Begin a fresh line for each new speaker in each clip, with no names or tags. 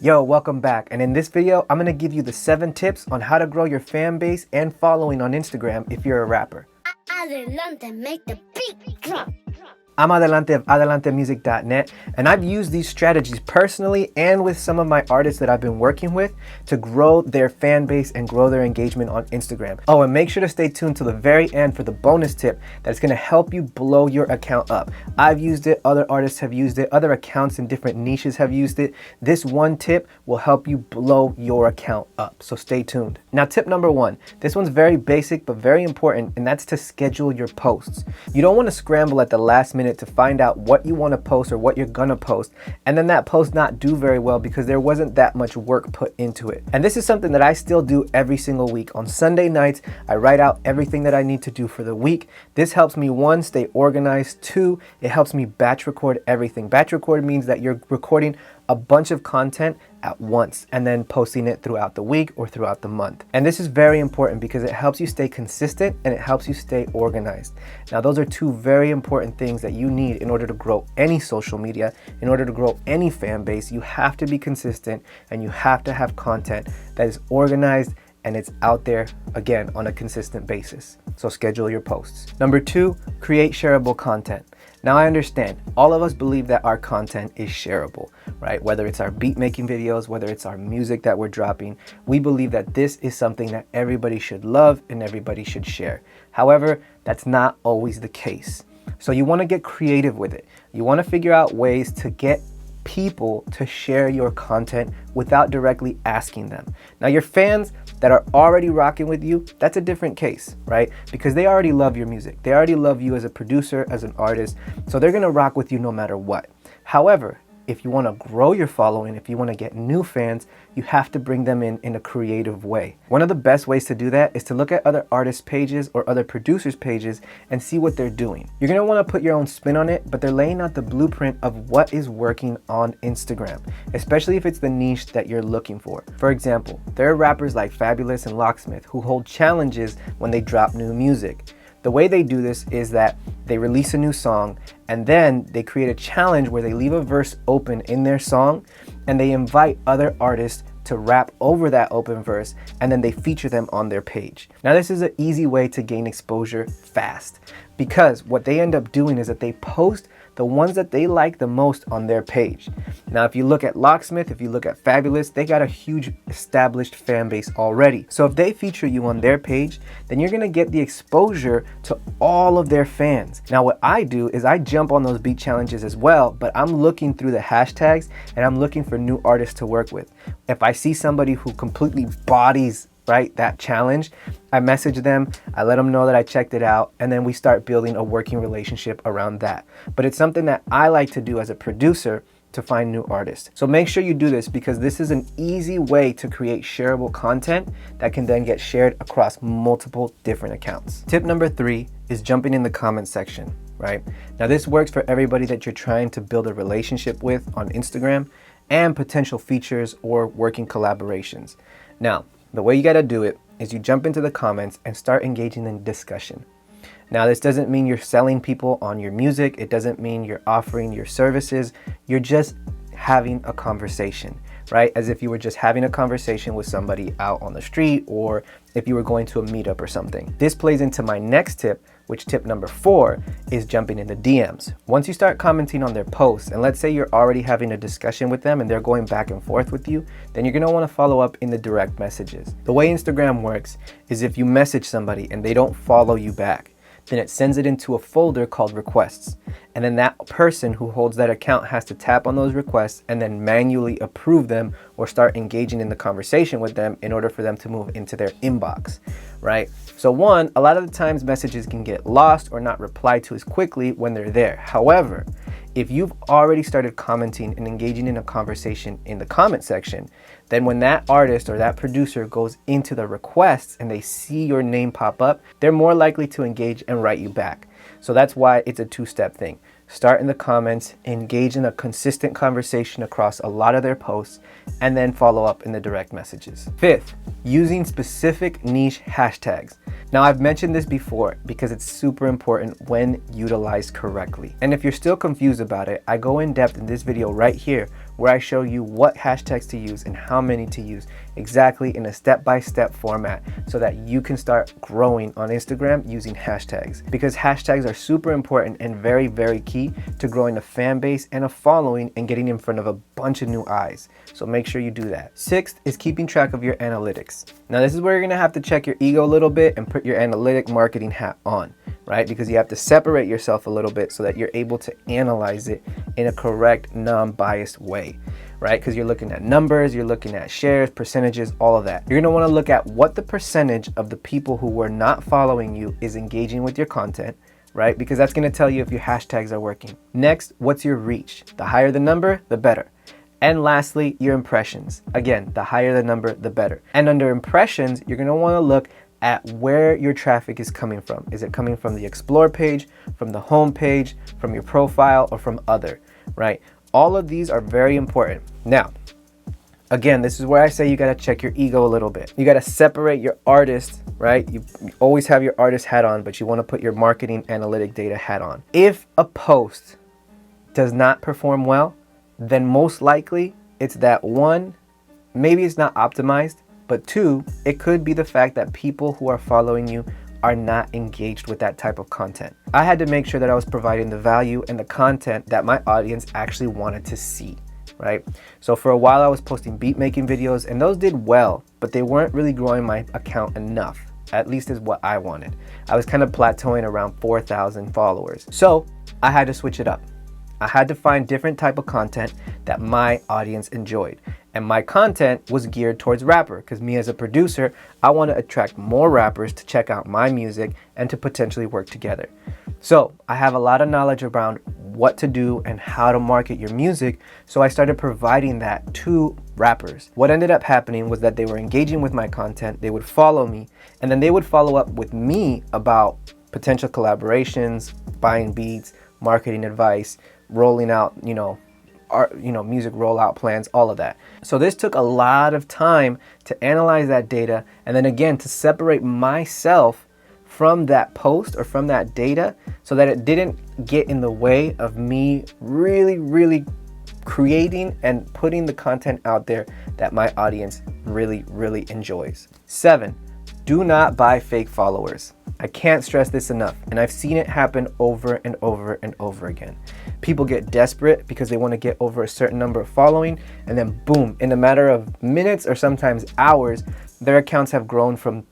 Yo, welcome back. And in this video, I'm gonna give you the 7 tips on how to grow your fan base and following on Instagram if you're a rapper.
Adelante, make the beat drop.
I'm Adelante of AdelanteMusic.net, and I've used these strategies personally and with some of my artists that I've been working with to grow their fan base and grow their engagement on Instagram. Oh, and make sure to stay tuned to the very end for the bonus tip that's gonna help you blow your account up. I've used it, other artists have used it, other accounts in different niches have used it. This one tip will help you blow your account up, so stay tuned. Now, tip number 1, this one's very basic but very important, and that's to schedule your posts. You don't wanna scramble at the last minute to find out what you want to post or what you're gonna post, and then that post not do very well because there wasn't that much work put into it. And this is something that I still do every single week. On Sunday nights, I write out everything that I need to do for the week. This helps me, 1, stay organized. 2, it helps me batch record everything. Batch record means that you're recording a bunch of content at once and then posting it throughout the week or throughout the month. And this is very important because it helps you stay consistent and it helps you stay organized. Now, those are 2 very important things that you need in order to grow any social media. In order to grow any fan base, you have to be consistent and you have to have content that is organized and it's out there, again, on a consistent basis. So schedule your posts. Number 2, create shareable content. Now, I understand all of us believe that our content is shareable, right? Whether it's our beat making videos, whether it's our music that we're dropping, we believe that this is something that everybody should love and everybody should share. However, that's not always the case. So you want to get creative with it. You want to figure out ways to get people to share your content without directly asking them. Now, your fans that are already rocking with you, that's a different case, right? Because they already love your music. They already love you as a producer, as an artist, so they're gonna rock with you no matter what. However, if you wanna grow your following, if you wanna get new fans, you have to bring them in a creative way. One of the best ways to do that is to look at other artists' pages or other producers' pages and see what they're doing. You're gonna wanna put your own spin on it, but they're laying out the blueprint of what is working on Instagram, especially if it's the niche that you're looking for. For example, there are rappers like Fabulous and Locksmith who hold challenges when they drop new music. The way they do this is that they release a new song and then they create a challenge where they leave a verse open in their song and they invite other artists to rap over that open verse and then they feature them on their page. Now, this is an easy way to gain exposure fast because what they end up doing is that they post the ones that they like the most on their page. Now, if you look at Locksmith, if you look at Fabulous, they got a huge established fan base already. So if they feature you on their page, then you're gonna get the exposure to all of their fans. Now, what I do is I jump on those beat challenges as well, but I'm looking through the hashtags and I'm looking for new artists to work with. If I see somebody who completely bodies that challenge, I message them, I let them know that I checked it out, and then we start building a working relationship around that. But it's something that I like to do as a producer to find new artists. So make sure you do this because this is an easy way to create shareable content that can then get shared across multiple different accounts. Tip number 3 is jumping in the comment section, right? Now, this works for everybody that you're trying to build a relationship with on Instagram and potential features or working collaborations. Now, the way you gotta do it is you jump into the comments and start engaging in discussion. Now, this doesn't mean you're selling people on your music. It doesn't mean you're offering your services. You're just having a conversation, right? As if you were just having a conversation with somebody out on the street or if you were going to a meetup or something. This plays into my next tip, which tip number 4 is jumping in the DMs. Once you start commenting on their posts, and let's say you're already having a discussion with them and they're going back and forth with you, then you're gonna wanna follow up in the direct messages. The way Instagram works is if you message somebody and they don't follow you back, then it sends it into a folder called requests. And then that person who holds that account has to tap on those requests and then manually approve them or start engaging in the conversation with them in order for them to move into their inbox, right? So 1, a lot of the times messages can get lost or not replied to as quickly when they're there. However, if you've already started commenting and engaging in a conversation in the comment section, then when that artist or that producer goes into the requests and they see your name pop up, they're more likely to engage and write you back. So that's why it's a 2-step thing. Start in the comments, engage in a consistent conversation across a lot of their posts, and then follow up in the direct messages. 5th, using specific niche hashtags. Now, I've mentioned this before because it's super important when utilized correctly. And if you're still confused about it, I go in depth in this video right here where I show you what hashtags to use and how many to use exactly in a step-by-step format so that you can start growing on Instagram using hashtags. Because hashtags are super important and very, very key to growing a fan base and a following and getting in front of a bunch of new eyes. So make sure you do that. Sixth is keeping track of your analytics. Now this is where you're gonna have to check your ego a little bit and put your analytic marketing hat on, right? Because you have to separate yourself a little bit so that you're able to analyze it in a correct, non-biased way, right? Because you're looking at numbers, you're looking at shares, percentages, all of that. You're gonna wanna look at what the percentage of the people who were not following you is engaging with your content, right? Because that's gonna tell you if your hashtags are working. Next, what's your reach? The higher the number, the better. And lastly, your impressions. Again, the higher the number, the better. And under impressions, you're gonna wanna look at where your traffic is coming from. Is it coming from the explore page, from the home page, from your profile, or from other, right? All of these are very important. Now, again, this is where I say you gotta check your ego a little bit. You gotta separate your artist, right? You always have your artist hat on, but you wanna put your marketing analytic data hat on. If a post does not perform well, then most likely it's that one, maybe it's not optimized, but two, it could be the fact that people who are following you are not engaged with that type of content. I had to make sure that I was providing the value and the content that my audience actually wanted to see, right? So for a while I was posting beat making videos and those did well, but they weren't really growing my account enough, at least is what I wanted. I was kind of plateauing around 4,000 followers. So I had to switch it up. I had to find different type of content that my audience enjoyed. And my content was geared towards rapper because me as a producer, I want to attract more rappers to check out my music and to potentially work together. So I have a lot of knowledge around what to do and how to market your music. So I started providing that to rappers. What ended up happening was that they were engaging with my content, they would follow me, and then they would follow up with me about potential collaborations, buying beats, marketing advice, rolling out, music rollout plans, all of that. So this took a lot of time to analyze that data and then again to separate myself from that post or from that data so that it didn't get in the way of me really creating and putting the content out there that my audience really enjoys. 7, do not buy fake followers. I can't stress this enough, and I've seen it happen over and over again. People get desperate because they want to get over a certain number of following, and then boom, in a matter of minutes or sometimes hours, their accounts have grown from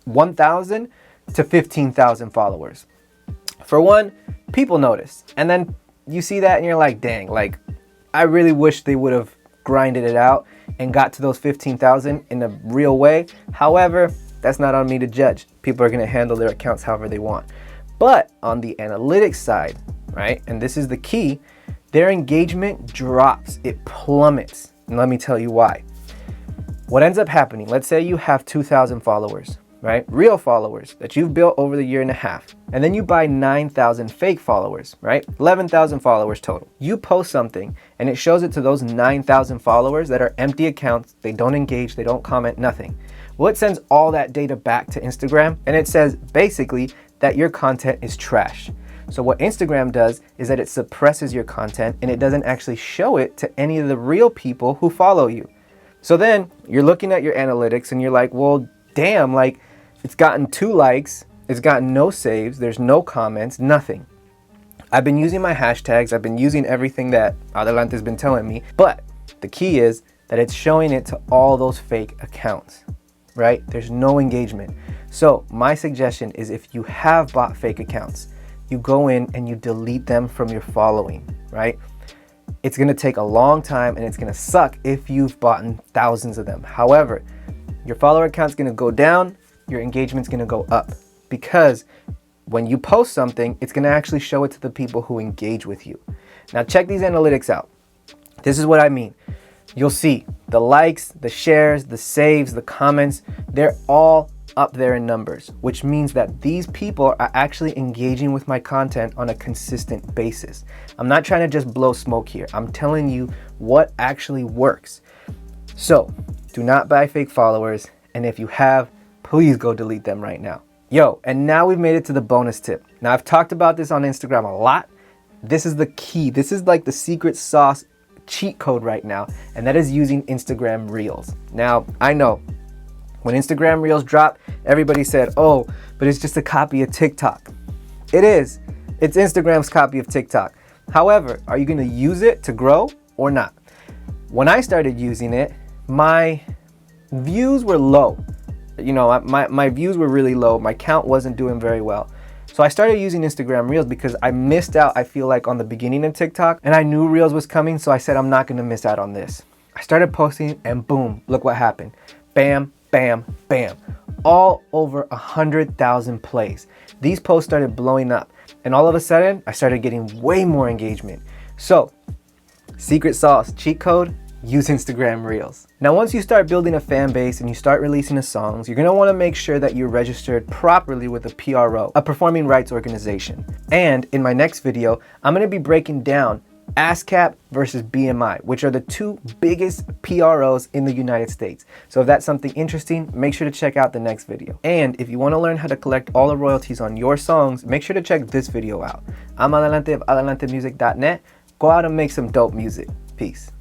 1,000 to 15,000 followers. For one, people notice, and then you see that and you're like, dang, like I really wish they would have grinded it out and got to those 15,000 in a real way. However, that's not on me to judge. People are going to handle their accounts however they want. But on the analytics side, right, and this is the key, their engagement drops. It plummets. And let me tell you why. What ends up happening, let's say you have 2,000 followers, right? Real followers that you've built over the year and a half. And then you buy 9,000 fake followers, right? 11,000 followers total. You post something and it shows it to those 9,000 followers that are empty accounts. They don't engage, they don't comment, nothing. Well, it sends all that data back to Instagram and it says basically that your content is trash. So what Instagram does is that it suppresses your content and it doesn't actually show it to any of the real people who follow you. So then you're looking at your analytics and you're like, well, damn, like it's gotten 2 likes, it's gotten no saves, there's no comments, nothing. I've been using my hashtags, I've been using everything that Adelante's been telling me, but the key is that it's showing it to all those fake accounts, right? There's no engagement. So my suggestion is if you have bought fake accounts, you go in and you delete them from your following, right? It's gonna take a long time and it's gonna suck if you've bought thousands of them. However, your follower count's gonna go down, your engagement's gonna go up because when you post something, it's gonna actually show it to the people who engage with you. Now check these analytics out. This is what I mean. You'll see the likes, the shares, the saves, the comments, they're all up there in numbers, which means that these people are actually engaging with my content on a consistent basis. I'm not trying to just blow smoke here. I'm telling you what actually works. So do not buy fake followers. And if you have, please go delete them right now. Yo, and now we've made it to the bonus tip. Now I've talked about this on Instagram a lot. This is the key. This is like the secret sauce cheat code right now, and that is using Instagram Reels. Now, I know when Instagram Reels dropped, everybody said, oh, but it's just a copy of TikTok. It is. It's Instagram's copy of TikTok. However, are you going to use it to grow or not? When I started using it, my views were low. You know, my views were really low. My count wasn't doing very well. So I started using Instagram Reels because I missed out, I feel like, on the beginning of TikTok, and I knew Reels was coming, so I said I'm not gonna miss out on this. I started posting and boom, look what happened. Bam, bam, bam. All over 100,000 plays. These posts started blowing up, and all of a sudden, I started getting way more engagement. So, secret sauce, cheat code, use Instagram Reels. Now, once you start building a fan base and you start releasing the songs, you're gonna wanna make sure that you're registered properly with a PRO, a performing rights organization. And in my next video, I'm gonna be breaking down ASCAP versus BMI, which are the two biggest PROs in the United States. So if that's something interesting, make sure to check out the next video. And if you wanna learn how to collect all the royalties on your songs, make sure to check this video out. I'm Adelante of AdelanteMusic.net. Go out and make some dope music. Peace.